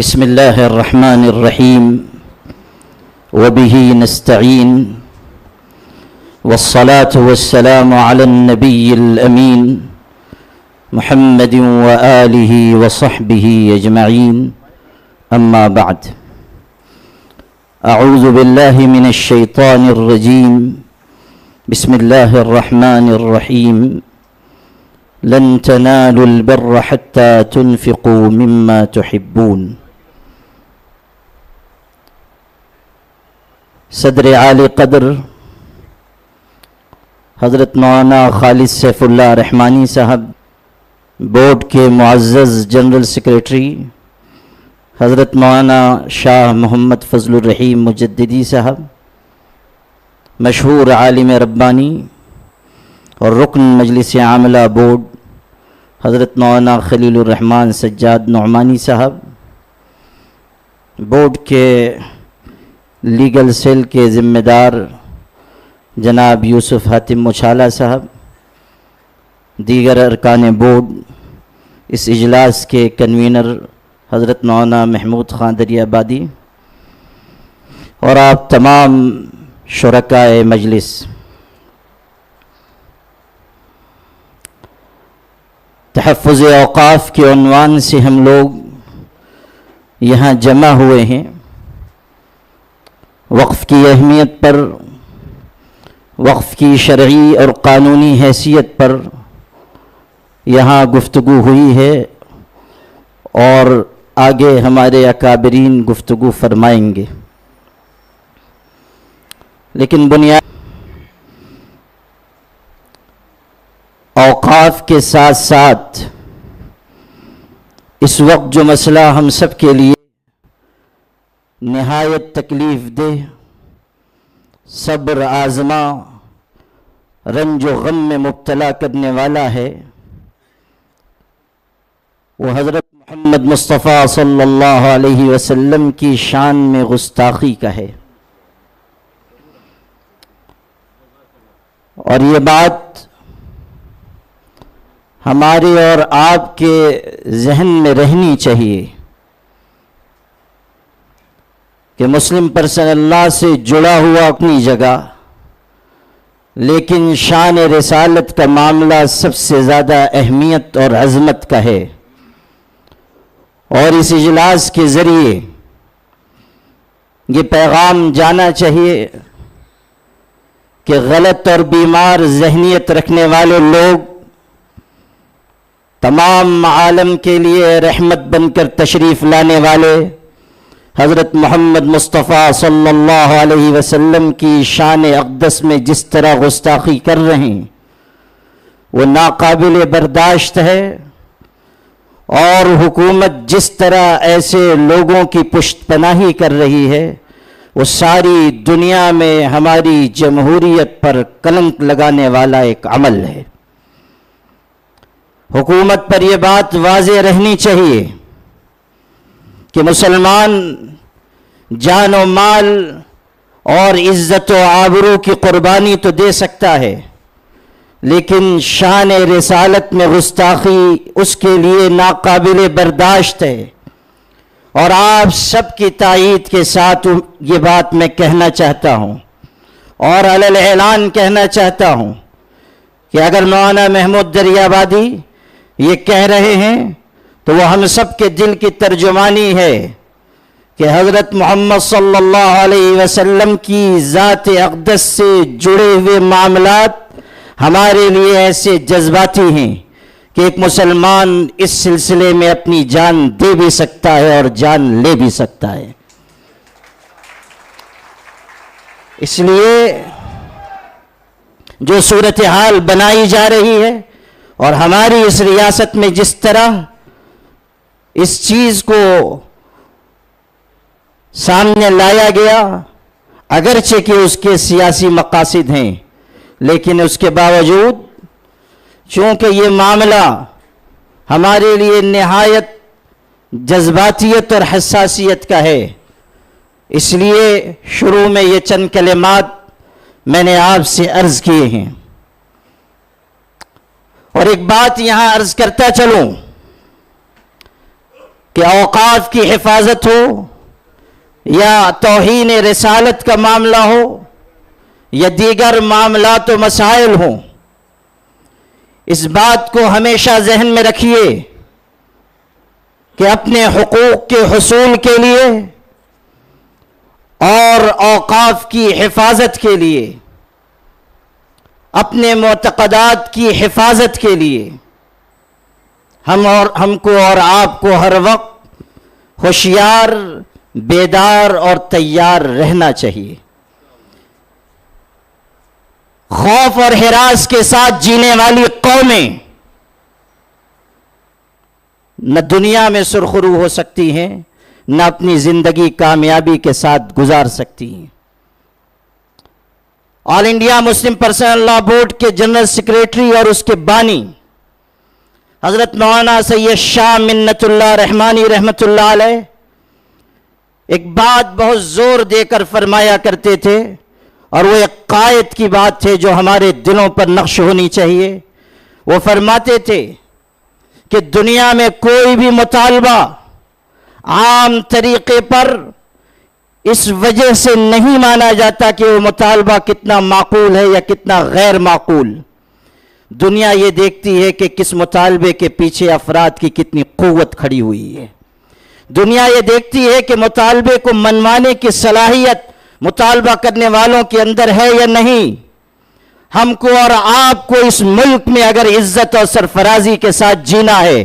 بسم الله الرحمن الرحيم وبه نستعين والصلاة والسلام على النبي الأمين محمد وآله وصحبه أجمعين أما بعد أعوذ بالله من الشيطان الرجيم بسم الله الرحمن الرحيم لن تنالوا البر حتى تنفقوا مما تحبون صدر عالی قدر حضرت مولانا خالد سیف اللہ رحمانی صاحب، بورڈ کے معزز جنرل سیکریٹری حضرت مولانا شاہ محمد فضل الرحیم مجددی صاحب، مشہور عالم ربانی اور رکن مجلس عاملہ بورڈ حضرت مولانا خلیل الرحمن سجاد نعمانی صاحب، بورڈ کے لیگل سیل کے ذمہ دار جناب یوسف حاتم مچھالہ صاحب، دیگر ارکان بورڈ، اس اجلاس کے کنوینر حضرت مولانا محمود خان دریابادی اور آپ تمام شرکائے مجلس، تحفظ اوقاف کے عنوان سے ہم لوگ یہاں جمع ہوئے ہیں۔ وقف کی اہمیت پر، وقف کی شرعی اور قانونی حیثیت پر یہاں گفتگو ہوئی ہے اور آگے ہمارے اکابرین گفتگو فرمائیں گے، لیکن بنیاد اوقاف کے ساتھ ساتھ اس وقت جو مسئلہ ہم سب کے لیے نہایت تکلیف دہ، صبر آزما، رنج و غم میں مبتلا کرنے والا ہے، وہ حضرت محمد مصطفیٰ صلی اللہ علیہ وسلم کی شان میں گستاخی کا ہے۔ اور یہ بات ہمارے اور آپ کے ذہن میں رہنی چاہیے کہ مسلم پرسن اللہ سے جڑا ہوا اپنی جگہ، لیکن شان رسالت کا معاملہ سب سے زیادہ اہمیت اور عظمت کا ہے، اور اس اجلاس کے ذریعے یہ پیغام جانا چاہیے کہ غلط اور بیمار ذہنیت رکھنے والے لوگ تمام عالم کے لیے رحمت بن کر تشریف لانے والے حضرت محمد مصطفیٰ صلی اللہ علیہ وسلم کی شان اقدس میں جس طرح گستاخی کر رہے ہیں وہ ناقابل برداشت ہے، اور حکومت جس طرح ایسے لوگوں کی پشت پناہی کر رہی ہے وہ ساری دنیا میں ہماری جمہوریت پر کلنک لگانے والا ایک عمل ہے۔ حکومت پر یہ بات واضح رہنی چاہیے کہ مسلمان جان و مال اور عزت و آبرو کی قربانی تو دے سکتا ہے، لیکن شان رسالت میں گستاخی اس کے لیے ناقابل برداشت ہے۔ اور آپ سب کی تائید کے ساتھ یہ بات میں کہنا چاہتا ہوں اور علی الاعلان کہنا چاہتا ہوں کہ اگر مولانا محمود دریابادی یہ کہہ رہے ہیں تو وہ ہم سب کے دل کی ترجمانی ہے کہ حضرت محمد صلی اللہ علیہ وسلم کی ذات اقدس سے جڑے ہوئے معاملات ہمارے لیے ایسے جذباتی ہیں کہ ایک مسلمان اس سلسلے میں اپنی جان دے بھی سکتا ہے اور جان لے بھی سکتا ہے۔ اس لیے جو صورتحال بنائی جا رہی ہے اور ہماری اس ریاست میں جس طرح اس چیز کو سامنے لایا گیا، اگرچہ کہ اس کے سیاسی مقاصد ہیں، لیکن اس کے باوجود چونکہ یہ معاملہ ہمارے لیے نہایت جذباتیت اور حساسیت کا ہے، اس لیے شروع میں یہ چند کلمات میں نے آپ سے عرض کیے ہیں۔ اور ایک بات یہاں عرض کرتا چلوں کہ اوقاف کی حفاظت ہو یا توہین رسالت کا معاملہ ہو یا دیگر معاملات و مسائل ہوں، اس بات کو ہمیشہ ذہن میں رکھیے کہ اپنے حقوق کے حصول کے لیے اور اوقاف کی حفاظت کے لیے، اپنے معتقدات کی حفاظت کے لیے ہم کو اور آپ کو ہر وقت ہوشیار، بیدار اور تیار رہنا چاہیے۔ خوف اور ہراس کے ساتھ جینے والی قومیں نہ دنیا میں سرخرو ہو سکتی ہیں، نہ اپنی زندگی کامیابی کے ساتھ گزار سکتی ہیں۔ آل انڈیا مسلم پرسنل لا بورڈ کے جنرل سیکریٹری اور اس کے بانی حضرت مولانا سید شاہ منت اللہ رحمانی رحمت اللہ علیہ ایک بات بہت زور دے کر فرمایا کرتے تھے، اور وہ ایک قائد کی بات تھے جو ہمارے دلوں پر نقش ہونی چاہیے۔ وہ فرماتے تھے کہ دنیا میں کوئی بھی مطالبہ عام طریقے پر اس وجہ سے نہیں مانا جاتا کہ وہ مطالبہ کتنا معقول ہے یا کتنا غیر معقول۔ دنیا یہ دیکھتی ہے کہ کس مطالبے کے پیچھے افراد کی کتنی قوت کھڑی ہوئی ہے۔ دنیا یہ دیکھتی ہے کہ مطالبے کو منوانے کی صلاحیت مطالبہ کرنے والوں کے اندر ہے یا نہیں۔ ہم کو اور آپ کو اس ملک میں اگر عزت اور سرفرازی کے ساتھ جینا ہے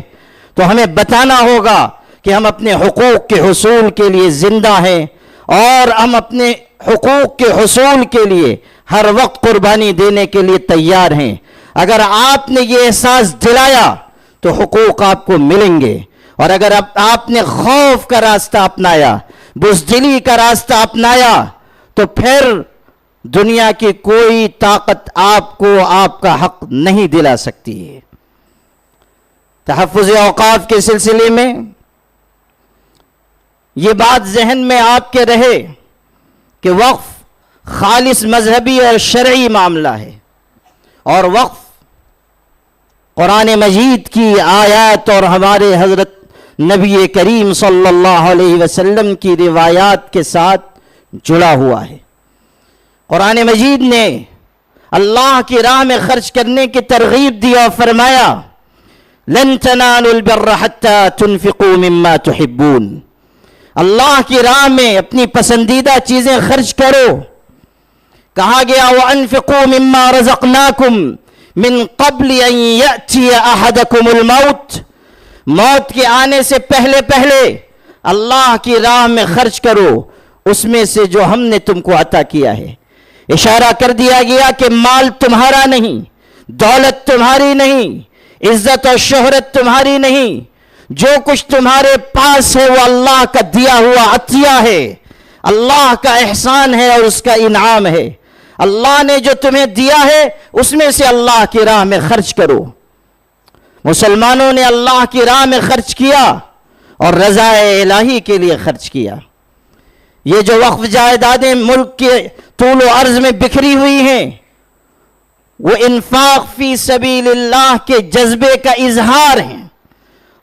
تو ہمیں بتانا ہوگا کہ ہم اپنے حقوق کے حصول کے لیے زندہ ہیں، اور ہم اپنے حقوق کے حصول کے لیے ہر وقت قربانی دینے کے لیے تیار ہیں۔ اگر آپ نے یہ احساس دلایا تو حقوق آپ کو ملیں گے، اور اگر آپ نے خوف کا راستہ اپنایا، بزدلی کا راستہ اپنایا، تو پھر دنیا کی کوئی طاقت آپ کو آپ کا حق نہیں دلا سکتی ہے۔ تحفظ اوقاف کے سلسلے میں یہ بات ذہن میں آپ کے رہے کہ وقف خالص مذہبی اور شرعی معاملہ ہے، اور وقف قرآن مجید کی آیات اور ہمارے حضرت نبی کریم صلی اللہ علیہ وسلم کی روایات کے ساتھ جڑا ہوا ہے۔ قرآن مجید نے اللہ کی راہ میں خرچ کرنے کی ترغیب دی اور فرمایا لن تنالوا البر حتى تنفقوا مما تحبون۔ اللہ کی راہ میں اپنی پسندیدہ چیزیں خرچ کرو۔ کہا گیا وَأَنفِقُوا مِمَّا رَزَقْنَاكُمْ مِن قَبْلِ أَن يَأْتِيَ أَحَدَكُمُ الْمَوْتِ۔ موت کے آنے سے پہلے پہلے اللہ کی راہ میں خرچ کرو اس میں سے جو ہم نے تم کو عطا کیا ہے۔ اشارہ کر دیا گیا کہ مال تمہارا نہیں، دولت تمہاری نہیں، عزت اور شہرت تمہاری نہیں، جو کچھ تمہارے پاس ہے وہ اللہ کا دیا ہوا عطیہ ہے، اللہ کا احسان ہے اور اس کا انعام ہے۔ اللہ نے جو تمہیں دیا ہے اس میں سے اللہ کی راہ میں خرچ کرو۔ مسلمانوں نے اللہ کی راہ میں خرچ کیا اور رضا الہی کے لیے خرچ کیا۔ یہ جو وقف جائیدادیں ملک کے طول و عرض میں بکھری ہوئی ہیں، وہ انفاق فی سبیل اللہ کے جذبے کا اظہار ہیں،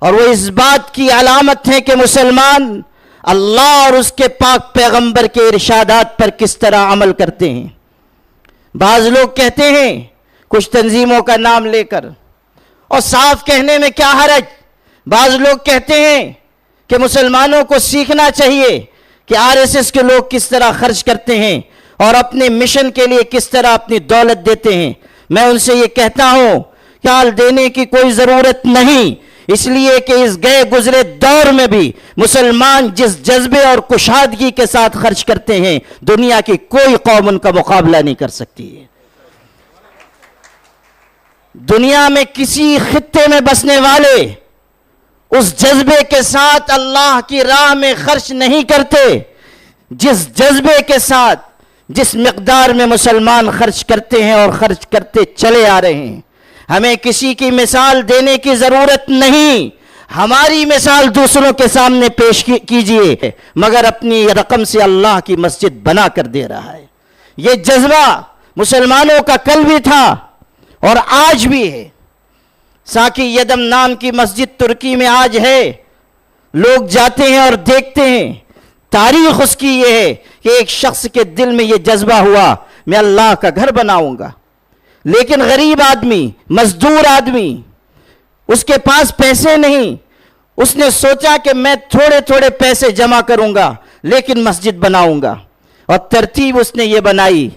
اور وہ اس بات کی علامت ہے کہ مسلمان اللہ اور اس کے پاک پیغمبر کے ارشادات پر کس طرح عمل کرتے ہیں۔ بعض لوگ کہتے ہیں کچھ تنظیموں کا نام لے کر، اور صاف کہنے میں کیا حرج، بعض لوگ کہتے ہیں کہ مسلمانوں کو سیکھنا چاہیے کہ RSS کے لوگ کس طرح خرچ کرتے ہیں اور اپنے مشن کے لیے کس طرح اپنی دولت دیتے ہیں۔ میں ان سے یہ کہتا ہوں کہ حال دینے کی کوئی ضرورت نہیں، اس لیے کہ اس گئے گزرے دور میں بھی مسلمان جس جذبے اور کشادگی کے ساتھ خرچ کرتے ہیں دنیا کی کوئی قوم ان کا مقابلہ نہیں کر سکتی ہے۔ دنیا میں کسی خطے میں بسنے والے اس جذبے کے ساتھ اللہ کی راہ میں خرچ نہیں کرتے جس جذبے کے ساتھ، جس مقدار میں مسلمان خرچ کرتے ہیں اور خرچ کرتے چلے آ رہے ہیں۔ ہمیں کسی کی مثال دینے کی ضرورت نہیں، ہماری مثال دوسروں کے سامنے پیش کیجئے، مگر اپنی رقم سے اللہ کی مسجد بنا کر دے رہا ہے۔ یہ جذبہ مسلمانوں کا کل بھی تھا اور آج بھی ہے۔ ساکی یدم نام کی مسجد ترکی میں آج ہے، لوگ جاتے ہیں اور دیکھتے ہیں، تاریخ اس کی یہ ہے کہ ایک شخص کے دل میں یہ جذبہ ہوا میں اللہ کا گھر بناؤں گا، لیکن غریب آدمی، مزدور آدمی، اس کے پاس پیسے نہیں، اس نے سوچا کہ میں تھوڑے تھوڑے پیسے جمع کروں گا لیکن مسجد بناؤں گا، اور ترتیب اس نے یہ بنائی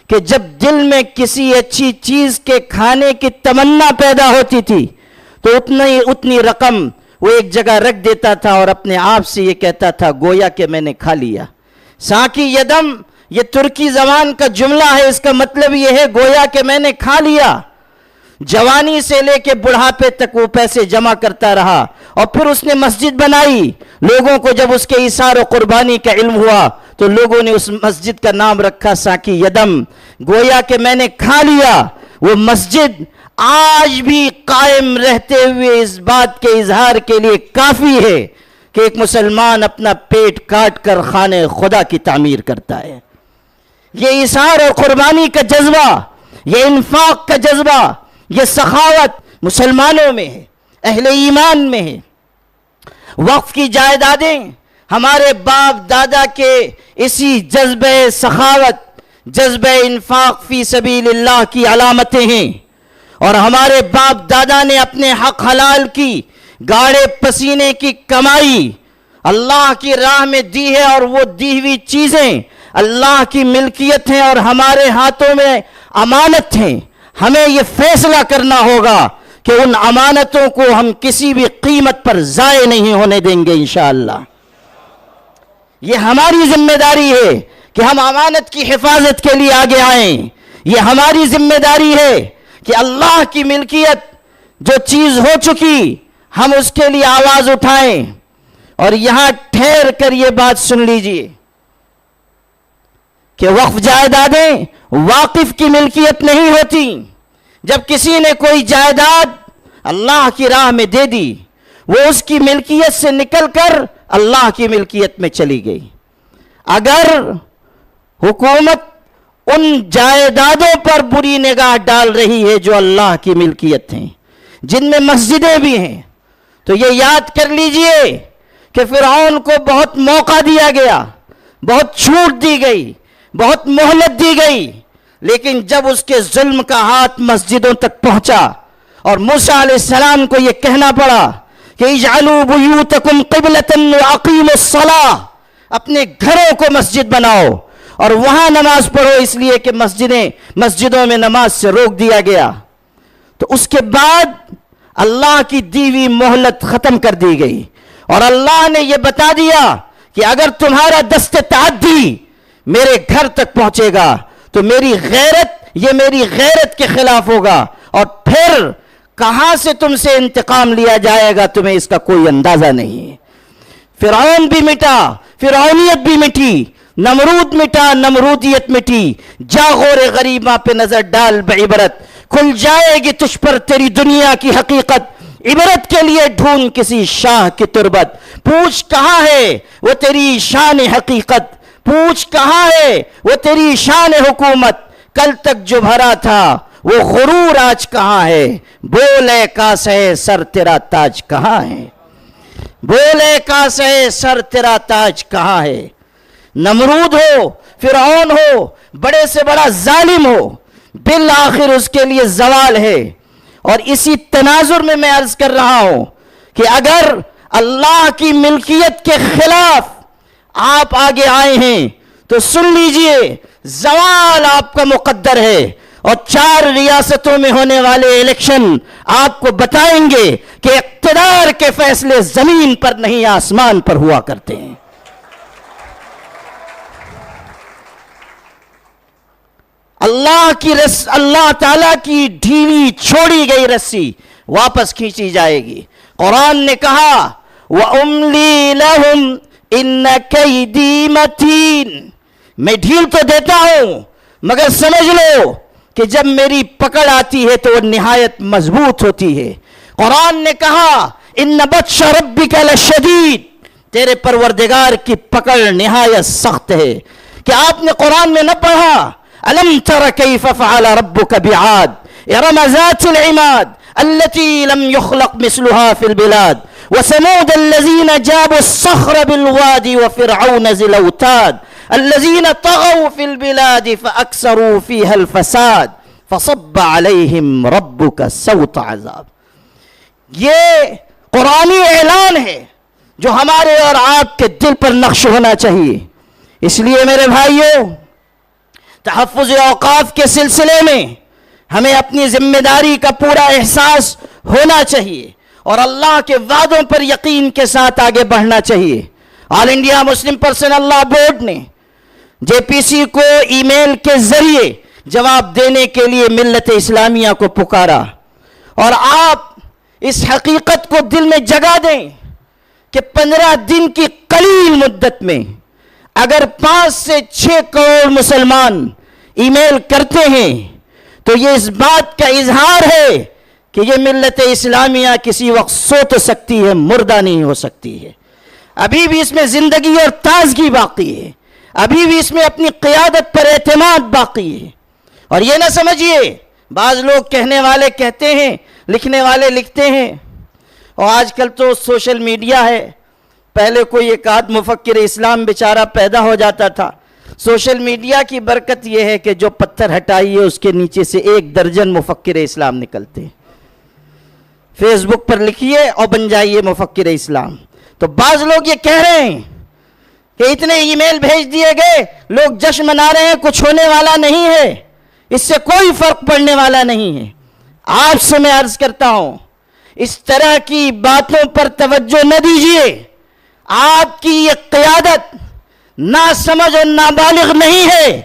کہ جب دل میں کسی اچھی چیز کے کھانے کی تمنا پیدا ہوتی تھی تو اتنی رقم وہ ایک جگہ رکھ دیتا تھا اور اپنے آپ سے یہ کہتا تھا گویا کہ میں نے کھا لیا۔ ساقی یدم یہ ترکی زبان کا جملہ ہے، اس کا مطلب یہ ہے گویا کہ میں نے کھا لیا۔ جوانی سے لے کے بڑھاپے تک وہ پیسے جمع کرتا رہا اور پھر اس نے مسجد بنائی۔ لوگوں کو جب اس کے ایثار و قربانی کا علم ہوا تو لوگوں نے اس مسجد کا نام رکھا ساقی یدم، گویا کہ میں نے کھا لیا۔ وہ مسجد آج بھی قائم رہتے ہوئے اس بات کے اظہار کے لیے کافی ہے کہ ایک مسلمان اپنا پیٹ کاٹ کر خانہ خدا کی تعمیر کرتا ہے۔ یہ ایثار اور قربانی کا جذبہ، یہ انفاق کا جذبہ، یہ سخاوت مسلمانوں میں ہے، اہل ایمان میں ہے۔ وقف کی جائیدادیں ہمارے باپ دادا کے اسی جذبہ سخاوت، جذبہ انفاق فی سبیل اللہ کی علامتیں ہیں، اور ہمارے باپ دادا نے اپنے حق حلال کی گاڑے پسینے کی کمائی اللہ کی راہ میں دی ہے، اور وہ دی ہوئی چیزیں اللہ کی ملکیت ہیں اور ہمارے ہاتھوں میں امانت ہیں۔ ہمیں یہ فیصلہ کرنا ہوگا کہ ان امانتوں کو ہم کسی بھی قیمت پر ضائع نہیں ہونے دیں گے انشاءاللہ۔ یہ ہماری ذمہ داری ہے کہ ہم امانت کی حفاظت کے لیے آگے آئیں۔ یہ ہماری ذمہ داری ہے کہ اللہ کی ملکیت جو چیز ہو چکی ہم اس کے لیے آواز اٹھائیں۔ اور یہاں ٹھہر کر یہ بات سن لیجئے کہ وقف جائیدادیں واقف کی ملکیت نہیں ہوتی۔ جب کسی نے کوئی جائیداد اللہ کی راہ میں دے دی، وہ اس کی ملکیت سے نکل کر اللہ کی ملکیت میں چلی گئی۔ اگر حکومت ان جائیدادوں پر بری نگاہ ڈال رہی ہے جو اللہ کی ملکیت ہیں، جن میں مسجدیں بھی ہیں، تو یہ یاد کر لیجئے کہ فرعون کو بہت موقع دیا گیا، بہت چھوٹ دی گئی، بہت مہلت دی گئی، لیکن جب اس کے ظلم کا ہاتھ مسجدوں تک پہنچا اور موسیٰ علیہ السلام کو یہ کہنا پڑا کہ اجعلوا بیوتکم قبلۃ واقیموا الصلاۃ، اپنے گھروں کو مسجد بناؤ اور وہاں نماز پڑھو، اس لیے کہ مسجدوں میں نماز سے روک دیا گیا، تو اس کے بعد اللہ کی دی ہوئی مہلت ختم کر دی گئی، اور اللہ نے یہ بتا دیا کہ اگر تمہارا دست تعدی میرے گھر تک پہنچے گا تو میری غیرت کے خلاف ہوگا، اور پھر کہاں سے تم سے انتقام لیا جائے گا تمہیں اس کا کوئی اندازہ نہیں ہے۔ فرعون بھی مٹا، فرعونیت بھی مٹی، نمرود مٹا، نمرودیت مٹی۔ جا غور غریباں پہ نظر ڈال بعبرت، کھل جائے گی تجھ پر تیری دنیا کی حقیقت۔ عبرت کے لیے ڈھونڈ کسی شاہ کی تربت، پوچھ کہاں ہے وہ تیری شان حقیقت، پوچھ کہاں ہے وہ تیری شان حکومت۔ کل تک جو بھرا تھا وہ غرور آج کہاں ہے، بولے کاسے سر تیرا تاج کہاں ہے، بولے کاسے سر تیرا تاج کہاں ہے۔ نمرود ہو، فرعون ہو، بڑے سے بڑا ظالم ہو، بالآخر اس کے لیے زوال ہے۔ اور اسی تناظر میں میں عرض کر رہا ہوں کہ اگر اللہ کی ملکیت کے خلاف آپ آگے آئے ہیں تو سن لیجئے زوال آپ کا مقدر ہے، اور 4 ریاستوں میں ہونے والے الیکشن آپ کو بتائیں گے کہ اقتدار کے فیصلے زمین پر نہیں آسمان پر ہوا کرتے ہیں۔ اللہ تعالیٰ کی ڈھیلی چھوڑی گئی رسی واپس کھینچی جائے گی۔ قرآن نے کہا وَأُمْلِي لَهُمْ إِنَّ كَيْدِي مَتِينٌ، میں ڈھیل تو دیتا ہوں مگر سمجھ لو کہ جب میری پکڑ آتی ہے تو وہ نہایت مضبوط ہوتی ہے۔ قرآن نے کہا إِنَّ بَطْشَ رَبِّكَ لَشَدِيدٌ، تیرے پروردگار کی پکڑ نہایت سخت ہے۔ کیا آپ نے قرآن میں نہ پڑھا أَلَمْ تَرَ كَيْفَ فَعَلَ رَبُّكَ بِعَادٍ إِرَمَ ذَاتِ الْعِمَادِ الَّتِي لَمْ يُخْلَقْ مِثْلُهَا فِي الْبِلَادِ وثمود الذين جابوا الصخر بالواد وفرعون ذي الاوتاد الذين طغوا في البلاد فاكثروا فيها الفساد فصب عليهم ربك سوط عذاب. یہ قرآنی اعلان ہے جو ہمارے اور آپ کے دل پر نقش ہونا چاہیے. اس لیے میرے بھائیوں، تحفظ اوقاف کے سلسلے میں ہمیں اپنی ذمہ داری کا پورا احساس ہونا چاہیے اور اللہ کے وعدوں پر یقین کے ساتھ آگے بڑھنا چاہیے. All India Muslim Personal Law Board نے جے پی سی کو ای میل کے ذریعے جواب دینے کے لیے ملت اسلامیہ کو پکارا، اور آپ اس حقیقت کو دل میں جگا دیں کہ 15 دن کی قلیل مدت میں اگر 5 سے 6 کروڑ مسلمان ای میل کرتے ہیں تو یہ اس بات کا اظہار ہے کہ یہ ملت اسلامیہ کسی وقت سو تو سکتی ہے، مردہ نہیں ہو سکتی ہے. ابھی بھی اس میں زندگی اور تازگی باقی ہے، ابھی بھی اس میں اپنی قیادت پر اعتماد باقی ہے. اور یہ نہ سمجھیے، بعض لوگ کہنے والے کہتے ہیں، لکھنے والے لکھتے ہیں، اور آج کل تو سوشل میڈیا ہے. پہلے کوئی ایک آدھ مفکر اسلام بیچارہ پیدا ہو جاتا تھا. سوشل میڈیا کی برکت یہ ہے کہ جو پتھر ہٹائیے اس کے نیچے سے 1 درجن مفکر اسلام نکلتے ہیں. فیس بک پر لکھیے اور بن جائیے مفکر اسلام. تو بعض لوگ یہ کہہ رہے ہیں کہ اتنے ای میل بھیج دیے گئے، لوگ جشن منا رہے ہیں، کچھ ہونے والا نہیں ہے، اس سے کوئی فرق پڑنے والا نہیں ہے. آپ سے میں عرض کرتا ہوں، اس طرح کی باتوں پر توجہ نہ دیجیے. آپ کی یہ قیادت ناسمجھ اور نابالغ نہیں ہے.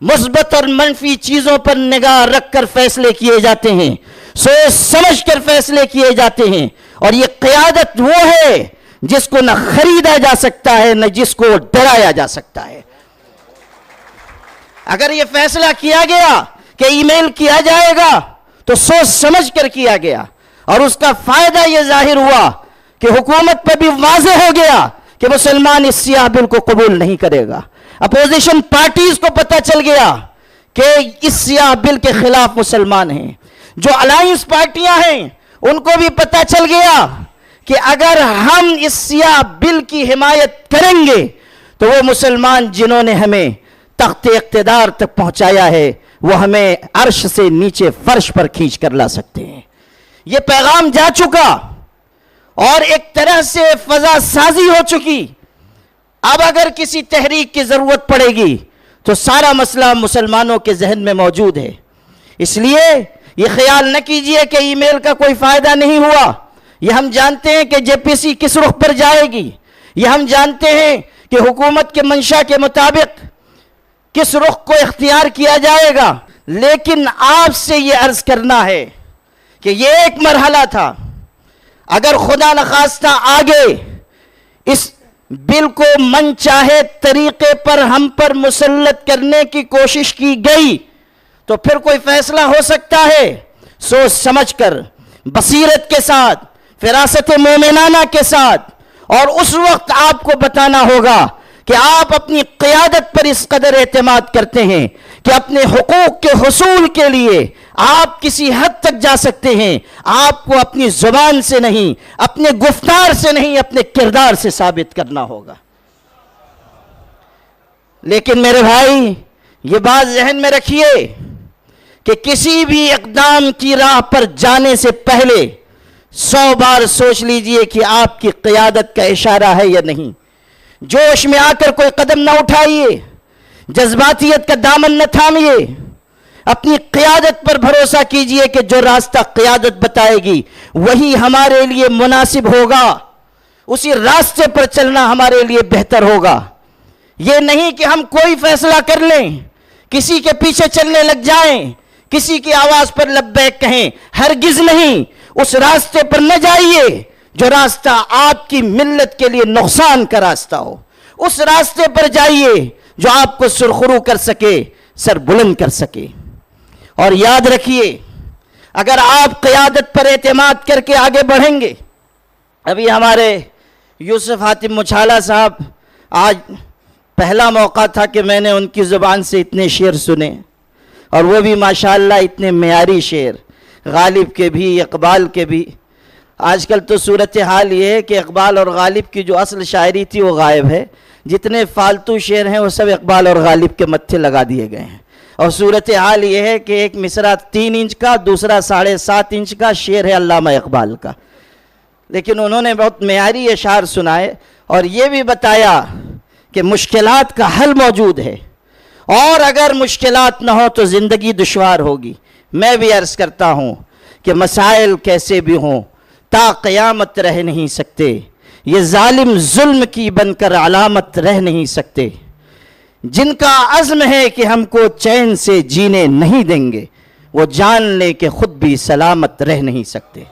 مثبت اور منفی چیزوں پر نگاہ رکھ کر فیصلے کیے جاتے ہیں، سوچ سمجھ کر فیصلے کیے جاتے ہیں. اور یہ قیادت وہ ہے جس کو نہ خریدا جا سکتا ہے نہ جس کو ڈرایا جا سکتا ہے. اگر یہ فیصلہ کیا گیا کہ ای میل کیا جائے گا تو سوچ سمجھ کر کیا گیا، اور اس کا فائدہ یہ ظاہر ہوا کہ حکومت پہ بھی واضح ہو گیا کہ مسلمان اس سیاہ بل کو قبول نہیں کرے گا. اپوزیشن پارٹیز کو پتہ چل گیا کہ اس سیاہ بل کے خلاف مسلمان ہیں. جو الائنس پارٹیاں ہیں ان کو بھی پتہ چل گیا کہ اگر ہم اس سیاہ بل کی حمایت کریں گے تو وہ مسلمان جنہوں نے ہمیں تخت اقتدار تک پہنچایا ہے وہ ہمیں عرش سے نیچے فرش پر کھینچ کر لا سکتے ہیں. یہ پیغام جا چکا اور ایک طرح سے فضا سازی ہو چکی. اب اگر کسی تحریک کی ضرورت پڑے گی تو سارا مسئلہ مسلمانوں کے ذہن میں موجود ہے. اس لیے یہ خیال نہ کیجئے کہ ای میل کا کوئی فائدہ نہیں ہوا. یہ ہم جانتے ہیں کہ جے پی سی کس رخ پر جائے گی، یہ ہم جانتے ہیں کہ حکومت کے منشا کے مطابق کس رخ کو اختیار کیا جائے گا. لیکن آپ سے یہ عرض کرنا ہے کہ یہ ایک مرحلہ تھا. اگر خدا نخواستہ آگے اس بل کو من چاہے طریقے پر ہم پر مسلط کرنے کی کوشش کی گئی تو پھر کوئی فیصلہ ہو سکتا ہے. سوچ سمجھ کر، بصیرت کے ساتھ، فراست مومنانہ کے ساتھ. اور اس وقت آپ کو بتانا ہوگا کہ آپ اپنی قیادت پر اس قدر اعتماد کرتے ہیں کہ اپنے حقوق کے حصول کے لیے آپ کسی حد تک جا سکتے ہیں. آپ کو اپنی زبان سے نہیں، اپنے گفتار سے نہیں، اپنے کردار سے ثابت کرنا ہوگا. لیکن میرے بھائی یہ بات ذہن میں رکھیے کہ کسی بھی اقدام کی راہ پر جانے سے پہلے 100 بار سوچ لیجئے کہ آپ کی قیادت کا اشارہ ہے یا نہیں. جوش میں آ کر کوئی قدم نہ اٹھائیے، جذباتیت کا دامن نہ تھامیے. اپنی قیادت پر بھروسہ کیجئے کہ جو راستہ قیادت بتائے گی وہی ہمارے لیے مناسب ہوگا، اسی راستے پر چلنا ہمارے لیے بہتر ہوگا. یہ نہیں کہ ہم کوئی فیصلہ کر لیں، کسی کے پیچھے چلنے لگ جائیں، کسی کی آواز پر لبیک کہیں. ہرگز نہیں. اس راستے پر نہ جائیے جو راستہ آپ کی ملت کے لیے نقصان کا راستہ ہو. اس راستے پر جائیے جو آپ کو سرخرو کر سکے، سر بلند کر سکے. اور یاد رکھیے، اگر آپ قیادت پر اعتماد کر کے آگے بڑھیں گے. ابھی ہمارے یوسف حاتم مچھالہ صاحب، آج پہلا موقع تھا کہ میں نے ان کی زبان سے اتنے شعر سنے، اور وہ بھی ماشاءاللہ اتنے معیاری شعر، غالب کے بھی، اقبال کے بھی. آج کل تو صورتحال یہ ہے کہ اقبال اور غالب کی جو اصل شاعری تھی وہ غائب ہے. جتنے فالتو شعر ہیں وہ سب اقبال اور غالب کے متھے لگا دیے گئے ہیں. اور صورتحال یہ ہے کہ ایک مصرع 3 انچ کا، دوسرا 7.5 انچ کا شعر ہے علامہ اقبال کا. لیکن انہوں نے بہت معیاری اشعار سنائے اور یہ بھی بتایا کہ مشکلات کا حل موجود ہے، اور اگر مشکلات نہ ہو تو زندگی دشوار ہوگی. میں بھی عرض کرتا ہوں کہ مسائل کیسے بھی ہوں تا قیامت رہ نہیں سکتے. یہ ظالم ظلم کی بن کر علامت رہ نہیں سکتے. جن کا عزم ہے کہ ہم کو چین سے جینے نہیں دیں گے، وہ جان لے کہ خود بھی سلامت رہ نہیں سکتے.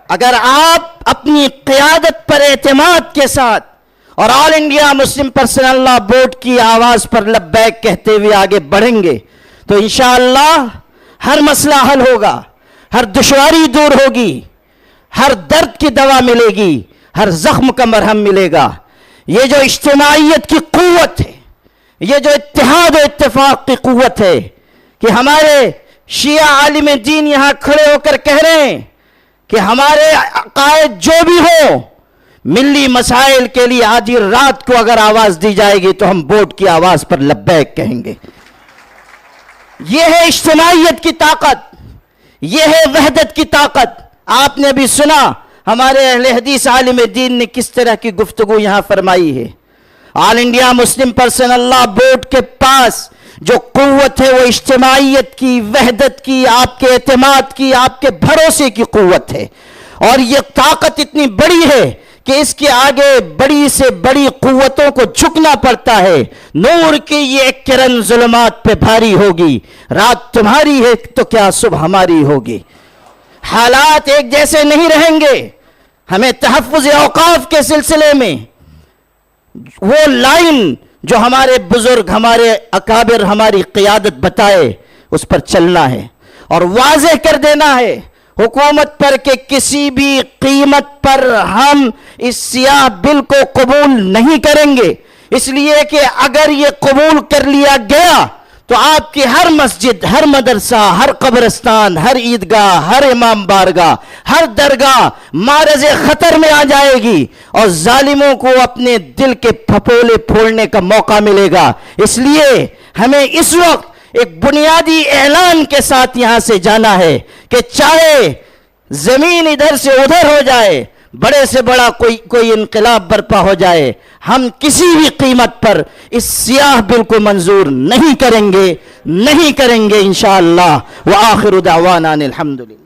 اگر آپ اپنی قیادت پر اعتماد کے ساتھ اور آل انڈیا مسلم پرسنل لا بورڈ کی آواز پر لبیک کہتے ہوئے آگے بڑھیں گے تو انشاءاللہ ہر مسئلہ حل ہوگا، ہر دشواری دور ہوگی، ہر درد کی دوا ملے گی، ہر زخم کا مرہم ملے گا. یہ جو اجتماعیت کی قوت ہے، یہ جو اتحاد و اتفاق کی قوت ہے کہ ہمارے شیعہ عالم دین یہاں کھڑے ہو کر کہہ رہے ہیں کہ ہمارے عقائد جو بھی ہو، ملی مسائل کے لیے آدھی رات کو اگر آواز دی جائے گی تو ہم بورڈ کی آواز پر لبیک کہیں گے. یہ ہے اجتماعیت کی طاقت، یہ ہے وحدت کی طاقت. آپ نے بھی سنا ہمارے اہل حدیث عالم دین نے کس طرح کی گفتگو یہاں فرمائی ہے. آل انڈیا مسلم پرسنل لا بورڈ کے پاس جو قوت ہے وہ اجتماعیت کی، وحدت کی، آپ کے اعتماد کی، آپ کے بھروسے کی قوت ہے. اور یہ طاقت اتنی بڑی ہے کہ اس کے آگے بڑی سے بڑی قوتوں کو جھکنا پڑتا ہے. نور کی یہ ایک کرن ظلمات پہ بھاری ہوگی، رات تمہاری ہے تو کیا صبح ہماری ہوگی. حالات ایک جیسے نہیں رہیں گے. ہمیں تحفظ اوقاف کے سلسلے میں وہ لائن جو ہمارے بزرگ، ہمارے اکابر، ہماری قیادت بتائے اس پر چلنا ہے اور واضح کر دینا ہے حکومت پر کہ کسی بھی قیمت پر ہم اس سیاہ بل کو قبول نہیں کریں گے. اس لیے کہ اگر یہ قبول کر لیا گیا تو آپ کی ہر مسجد، ہر مدرسہ، ہر قبرستان، ہر عیدگاہ، ہر امام بارگاہ، ہر درگاہ معرض خطر میں آ جائے گی اور ظالموں کو اپنے دل کے پھپولے پھوڑنے کا موقع ملے گا. اس لیے ہمیں اس وقت ایک بنیادی اعلان کے ساتھ یہاں سے جانا ہے کہ چاہے زمین ادھر سے ادھر ہو جائے، بڑے سے بڑا کوئی انقلاب برپا ہو جائے، ہم کسی بھی قیمت پر اس سیاہ بل کو منظور نہیں کریں گے انشاءاللہ. وآخر دعوانا الحمدللہ.